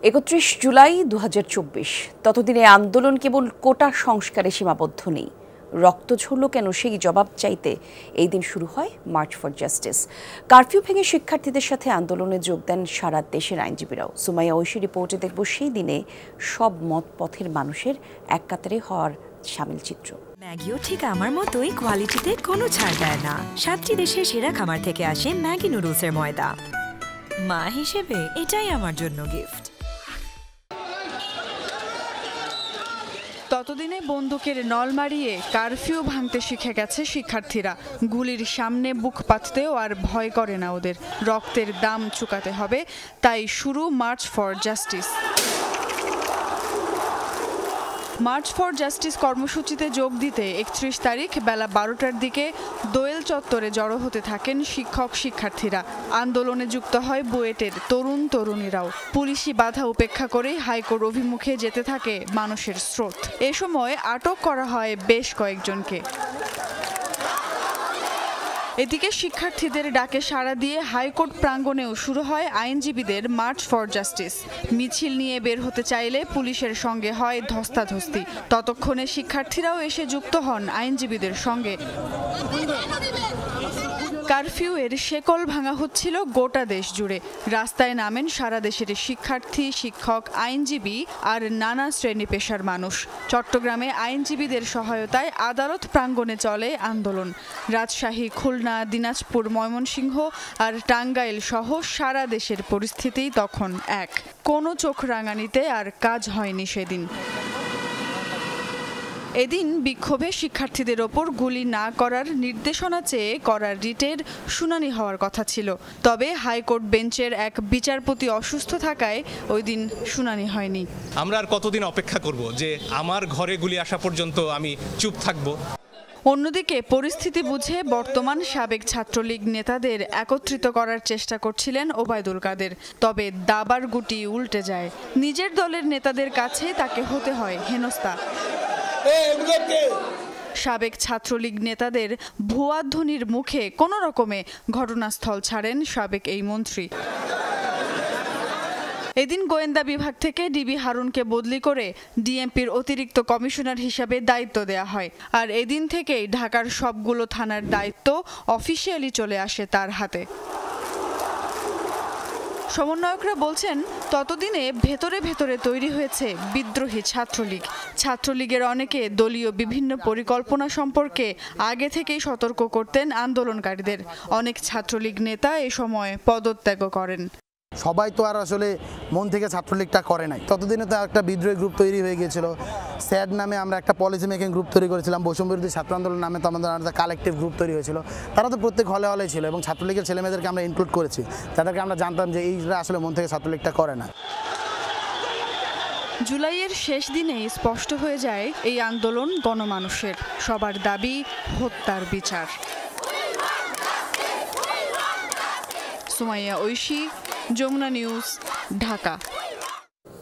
31 জুলাই 2024। ততদিনে আন্দোলন কেবল কোটা সংস্কারে সীমাবদ্ধ নেই। রক্ত ঝরল কেন সেই জবাব চাইতে এই দিন শুরু হয় মার্চ ফর জাস্টিস। কারফিউ ভেঙে শিক্ষার্থীদের সাথে আন্দোলনে যোগ দেন সারা দেশের আইনজীবীরাও। সুমাইয়া ঐশী রিপোর্টে দেখব সেই দিনে সব মত পথের মানুষের এক কাতারে হওয়ার সামিল চিত্র। ম্যাগিও ঠিক আমার মতোই কোয়ালিটিতে কোনো ছাড় দেয় না। 7টি দেশের সেরা খামার থেকে আসে ম্যাগি নুডলসের ময়দা। মা হিসেবে এটাই আমার জন্য গিফট। ততদিনে বন্দুকের নল মারিয়ে কারফিউ ভাঙতে শিখে গেছে শিক্ষার্থীরা। গুলির সামনে বুক পাততেও আর ভয় করে না ওদের। রক্তের দাম চুকাতে হবে, তাই শুরু March for justice. March for justice কর্মসূচিতে যোগ দিতে 31 তারিখ বেলা 12টার দিকে দোয়েল চত্বরে জড়ো হতে থাকেন শিক্ষক শিক্ষার্থীরা। আন্দোলনে যুক্ত হয় বুয়েটের তরুণ তরুণীরাও। পুলিশি বাধা উপেক্ষা করে হাইকোর্ট অভিমুখে যেতে থাকে মানুষের স্রোত। এ সময় আটক করা হয় বেশ কয়েকজনকে। এদিকে শিক্ষার্থীদের ডাকে সাড়া দিয়ে হাইকোর্ট প্রাঙ্গণেও শুরু হয় আইনজীবীদের মার্চ ফর জাস্টিস। মিছিল নিয়ে বের হতে চাইলে পুলিশের সঙ্গে হয় ধস্তাধস্তি। ততক্ষণে শিক্ষার্থীরাও এসে যুক্ত হন আইনজীবীদের সঙ্গে। কারফিউ এর শেকল ভাঙা হচ্ছিল গোটা দেশ জুড়ে। রাস্তায় নামেন সারা দেশের শিক্ষার্থী, শিক্ষক, আইনজীবী আর নানা শ্রেণী পেশার মানুষ। চট্টগ্রামে আইনজীবীদের সহায়তায় আদালত প্রাঙ্গণে চলে আন্দোলন। রাজশাহী, খুলনা, দিনাজপুর, ময়মনসিংহ আর টাঙ্গাইল সহ সারা দেশের পরিস্থিতি তখন এক। কোনো চোখ রাঙানিতে আর কাজ হয়নি সেদিন। এদিন বিক্ষোভে শিক্ষার্থীদের ওপর গুলি না করার নির্দেশনা চেয়ে করা রিটের শুনানি হওয়ার কথা ছিল। তবে হাইকোর্ট বেঞ্চের এক বিচারপতি অসুস্থ থাকায় ওই দিন শুনানি হয়নি। আমরা আর কতদিন অপেক্ষা করব যে আমার ঘরে গুলি আসা পর্যন্ত আমি চুপ থাকব? অন্যদিকে পরিস্থিতি বুঝে বর্তমান সাবেক ছাত্রলীগ নেতাদের একত্রিত করার চেষ্টা করছিলেন ওবায়দুল কাদের। তবে দাবার গুটি উল্টে যায়। নিজের দলের নেতাদের কাছে তাকে হতে হয় হেনস্থা। সাবেক ছাত্রলীগ নেতাদের ভুয়া ধ্বনির মুখে কোনো রকমে ঘটনাস্থল ছাড়েন সাবেক এই মন্ত্রী। এদিন গোয়েন্দা বিভাগ থেকে ডিবি হারুনকে বদলি করে ডিএমপির অতিরিক্ত কমিশনার হিসাবে দায়িত্ব দেয়া হয়। আর এদিন থেকেই ঢাকার সবগুলো থানার দায়িত্ব অফিসিয়ালি চলে আসে তার হাতে। সমন্বয়করা বলছেন, ততদিনে ভেতরে ভেতরে তৈরি হয়েছে বিদ্রোহী ছাত্রলীগ। ছাত্রলীগের অনেকে দলীয় বিভিন্ন পরিকল্পনা সম্পর্কে আগে থেকেই সতর্ক করতেন আন্দোলনকারীদের। অনেক ছাত্রলীগ নেতা এ সময় পদত্যাগও করেন। সবাই তো আর আসলে মন থেকে ছাত্রলীগটা করে নাই। ততদিনে তো একটা বিদ্রোহী গ্রুপ তৈরি হয়ে গিয়েছিল। স্যাড নামে আমরা একটা পলিসি মেকিং গ্রুপ তৈরি করেছিলাম। বৈষম্যবিরোধী ছাত্র আন্দোলন নামে তো আমাদের একটা কালেকটিভ গ্রুপ তৈরি হয়েছিল। তারা তো প্রত্যেক হলে হলে ছিল এবং ছাত্রলীগের ছেলেমেয়েদেরকে আমরা ইনক্লুড করেছি। তাদেরকে আমরা জানতাম যে এইরা আসলে মন থেকে ছাত্রলীগটা করে না। জুলাইয়ের শেষ দিনেই স্পষ্ট হয়ে যায় এই আন্দোলন গণমানুষের। সবার দাবি হত্যার বিচার। সুমাইয়া ঐশী, যমুনা নিউজ, ঢাকা।